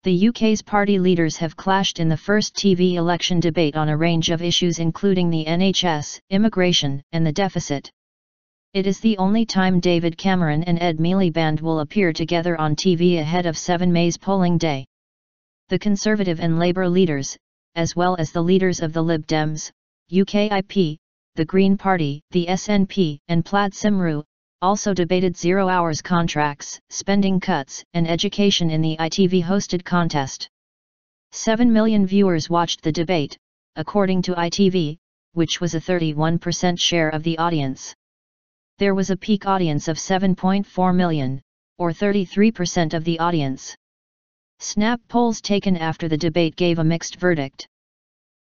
The UK's party leaders have clashed in the first TV election debate on a range of issues including the NHS, immigration, and the deficit. It is the only time David Cameron and Ed Miliband will appear together on TV ahead of 7 May's polling day. The Conservative and Labour leaders, as well as the leaders of the Lib Dems, UKIP, the Green Party, the SNP and Plaid Cymru, also debated 0 hours contracts, spending cuts, and education in the ITV-hosted contest. 7 million viewers watched the debate, according to ITV, which was a 31% share of the audience. There was a peak audience of 7.4 million, or 33% of the audience. Snap polls taken after the debate gave a mixed verdict.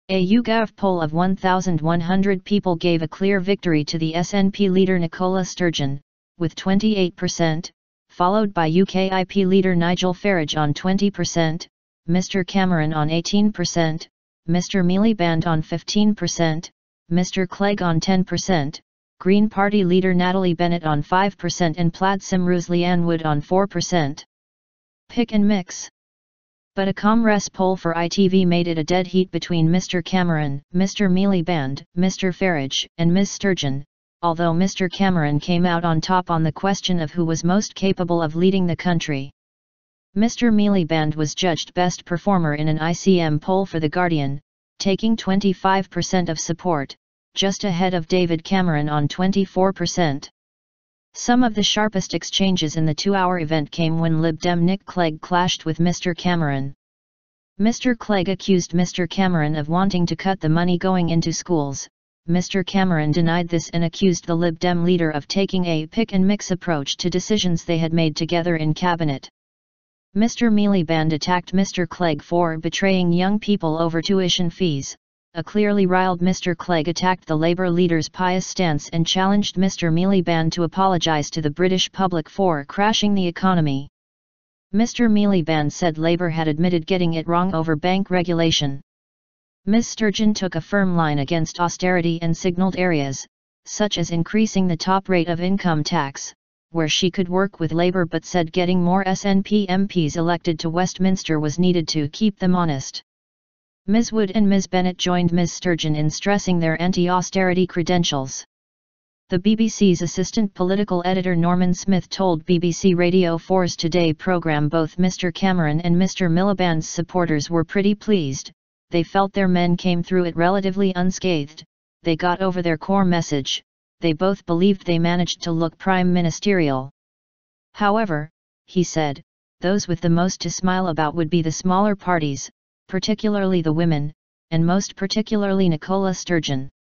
A YouGov poll of 1,100 people gave a clear victory to the SNP leader Nicola Sturgeon, with 28%, followed by UKIP leader Nigel Farage on 20%, Mr Cameron on 18%, Mr Miliband on 15%, Mr Clegg on 10%, Green Party leader Natalie Bennett on 5% and Plaid Cymru's Leanne on 4%. Pick and mix. But a Comres poll for ITV made it a dead heat between Mr Cameron, Mr Miliband, Mr Farage, and Ms Sturgeon, although Mr Cameron came out on top on the question of who was most capable of leading the country. Mr Miliband was judged best performer in an ICM poll for The Guardian, taking 25% of support, just ahead of David Cameron on 24%. Some of the sharpest exchanges in the 2-hour event came when Lib Dem Nick Clegg clashed with Mr Cameron. Mr Clegg accused Mr Cameron of wanting to cut the money going into schools. Mr Cameron denied this and accused the Lib Dem leader of taking a pick-and-mix approach to decisions they had made together in cabinet. Mr Miliband attacked Mr Clegg for betraying young people over tuition fees. A clearly riled Mr Clegg attacked the Labour leader's pious stance and challenged Mr Miliband to apologise to the British public for crashing the economy. Mr Miliband said Labour had admitted getting it wrong over bank regulation. Ms Sturgeon took a firm line against austerity and signalled areas, such as increasing the top rate of income tax, where she could work with Labour but said getting more SNP MPs elected to Westminster was needed to keep them honest. Ms Wood and Ms Bennett joined Ms Sturgeon in stressing their anti-austerity credentials. The BBC's assistant political editor Norman Smith told BBC Radio 4's Today programme both Mr Cameron and Mr Miliband's supporters were pretty pleased. They felt their men came through it relatively unscathed, they got over their core message, they both believed they managed to look prime ministerial. However, he said, those with the most to smile about would be the smaller parties, particularly the women, and most particularly Nicola Sturgeon.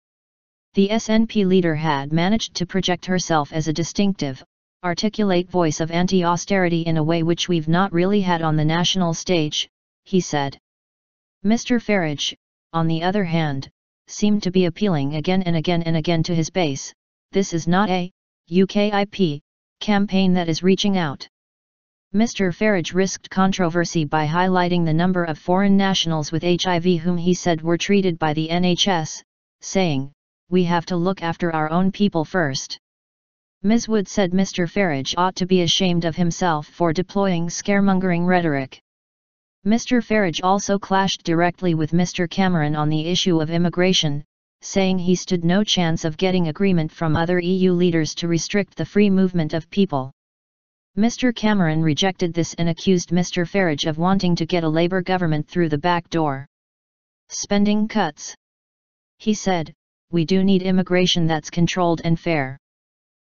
The SNP leader had managed to project herself as a distinctive, articulate voice of anti-austerity in a way which we've not really had on the national stage, he said. Mr Farage, on the other hand, seemed to be appealing again and again and again to his base. This is not a UKIP campaign that is reaching out. Mr Farage risked controversy by highlighting the number of foreign nationals with HIV whom he said were treated by the NHS, saying, "We have to look after our own people first." Ms Wood said Mr Farage ought to be ashamed of himself for deploying scaremongering rhetoric. Mr Farage also clashed directly with Mr Cameron on the issue of immigration, saying he stood no chance of getting agreement from other EU leaders to restrict the free movement of people. Mr Cameron rejected this and accused Mr Farage of wanting to get a Labour government through the back door. Spending cuts. He said, "We do need immigration that's controlled and fair.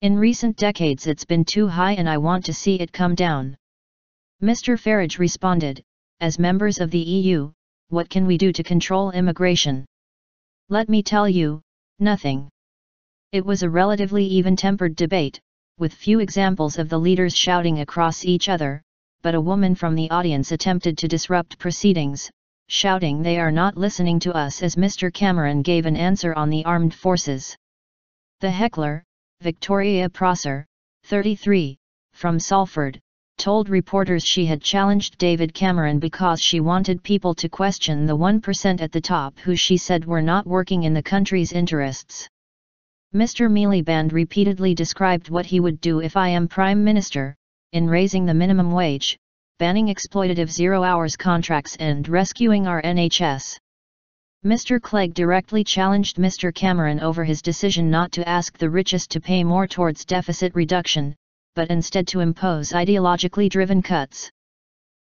In recent decades it's been too high and I want to see it come down." Mr Farage responded, "As members of the EU, what can we do to control immigration? Let me tell you, nothing." It was a relatively even-tempered debate, with few examples of the leaders shouting across each other, but a woman from the audience attempted to disrupt proceedings, shouting "They are not listening to us" as Mr Cameron gave an answer on the armed forces. The heckler, Victoria Prosser, 33, from Salford, told reporters she had challenged David Cameron because she wanted people to question the 1% at the top who she said were not working in the country's interests. Mr Miliband repeatedly described what he would do if I am Prime Minister, in raising the minimum wage, banning exploitative zero-hours contracts and rescuing our NHS. Mr. Clegg directly challenged Mr. Cameron over his decision not to ask the richest to pay more towards deficit reduction, but instead to impose ideologically driven cuts.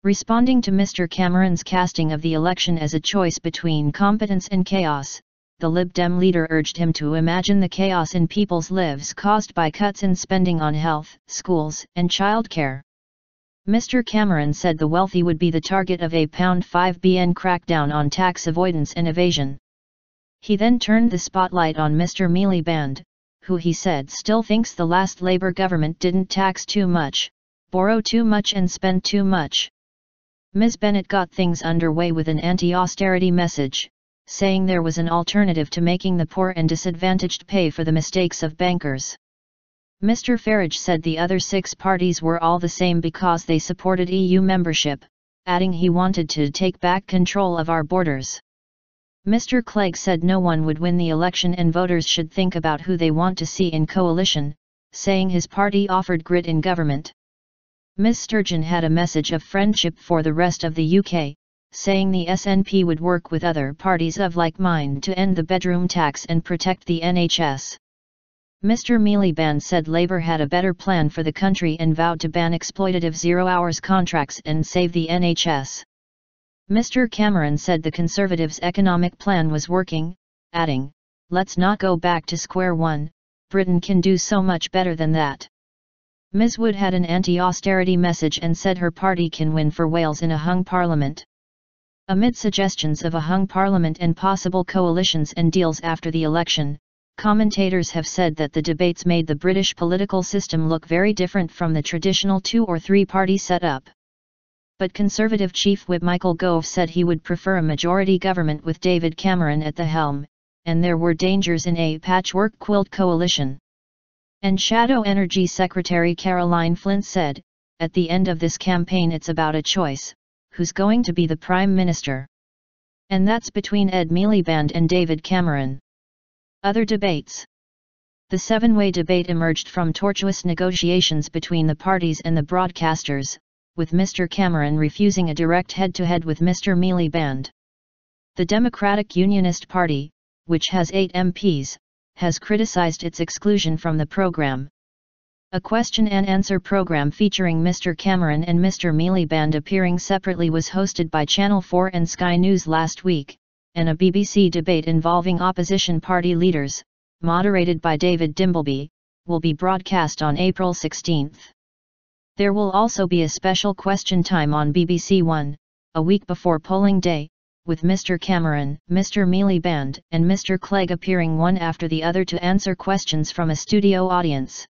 Responding to Mr. Cameron's casting of the election as a choice between competence and chaos, the Lib Dem leader urged him to imagine the chaos in people's lives caused by cuts in spending on health, schools, and childcare. Mr. Cameron said the wealthy would be the target of a £5bn crackdown on tax avoidance and evasion. He then turned the spotlight on Mr. Miliband, who he said still thinks the last Labour government didn't tax too much, borrow too much and spend too much. Ms. Bennett got things underway with an anti-austerity message, saying there was an alternative to making the poor and disadvantaged pay for the mistakes of bankers. Mr. Farage said the other 6 parties were all the same because they supported EU membership, adding he wanted to take back control of our borders. Mr. Clegg said no one would win the election and voters should think about who they want to see in coalition, saying his party offered grit in government. Ms. Sturgeon had a message of friendship for the rest of the UK, saying the SNP would work with other parties of like mind to end the bedroom tax and protect the NHS. Mr. Miliband said Labour had a better plan for the country and vowed to ban exploitative zero-hours contracts and save the NHS. Mr. Cameron said the Conservatives' economic plan was working, adding, "Let's not go back to square one, Britain can do so much better than that." Ms. Wood had an anti-austerity message and said her party can win for Wales in a hung parliament. Amid suggestions of a hung parliament and possible coalitions and deals after the election, commentators have said that the debates made the British political system look very different from the traditional 2- or 3-party setup. But Conservative Chief Whip Michael Gove said he would prefer a majority government with David Cameron at the helm, and there were dangers in a patchwork quilt coalition. And Shadow Energy Secretary Caroline Flint said, "At the end of this campaign it's about a choice, who's going to be the Prime Minister? And that's between Ed Miliband and David Cameron." Other debates. The 7-way debate emerged from tortuous negotiations between the parties and the broadcasters, with Mr. Cameron refusing a direct head-to-head with Mr. Miliband. The Democratic Unionist Party, which has 8 MPs, has criticised its exclusion from the programme. A question-and-answer programme featuring Mr. Cameron and Mr. Miliband appearing separately was hosted by Channel 4 and Sky News last week, and a BBC debate involving opposition party leaders, moderated by David Dimbleby, will be broadcast on April 16. There will also be a special question time on BBC One, a week before polling day, with Mr. Cameron, Mr. Miliband, and Mr. Clegg appearing one after the other to answer questions from a studio audience.